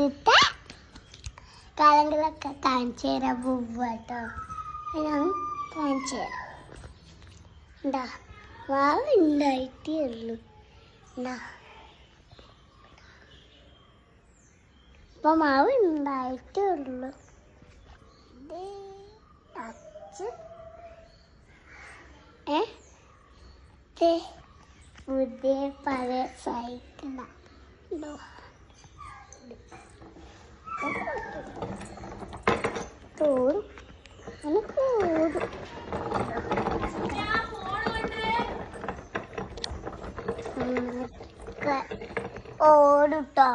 ഇവിടുത്തെ കളങ്ങളൊക്കെ കാണിച്ചു തരാൻ പോവാട്ടോ. ഞാൻ കാണിച്ചു തരാം. എന്താ മാവ് ഉണ്ടായിട്ടേ ഉള്ളൂ. എന്താ ഇപ്പൊ മാവ് ഉണ്ടായിട്ടേ ഉള്ളൂ. പുതിയ പഴയ സൈക്കിളാണ്. തോടും ഓടുട്ടോ.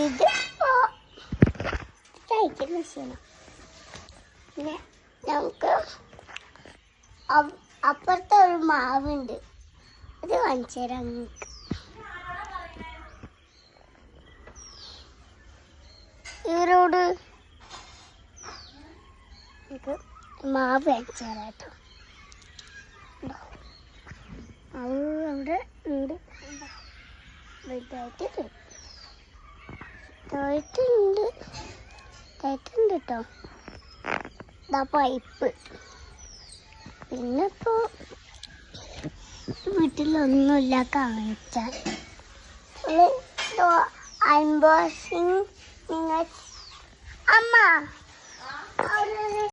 ഇത് സൈക്കിൾ മെഷീനാണ്. പിന്നെ നമുക്ക് അപ്പുറത്തെ ഒരു മാവുണ്ട്, അത് കാണിച്ചു തരാം നിങ്ങൾക്ക്. ഇവരോട് മാവ് കാണിച്ചു തരാം കേട്ടോ. അത് അവിടെ ഉണ്ട്, വലുതായിട്ടുണ്ട് കേട്ടോ. ഇതാ പൈപ്പ്. പിന്നെ ഇപ്പോ വീട്ടിലൊന്നുമില്ല കാണിച്ചാൽ. അൺബോക്സിങ് നിങ്ങൾ അമ്മ അവിടെ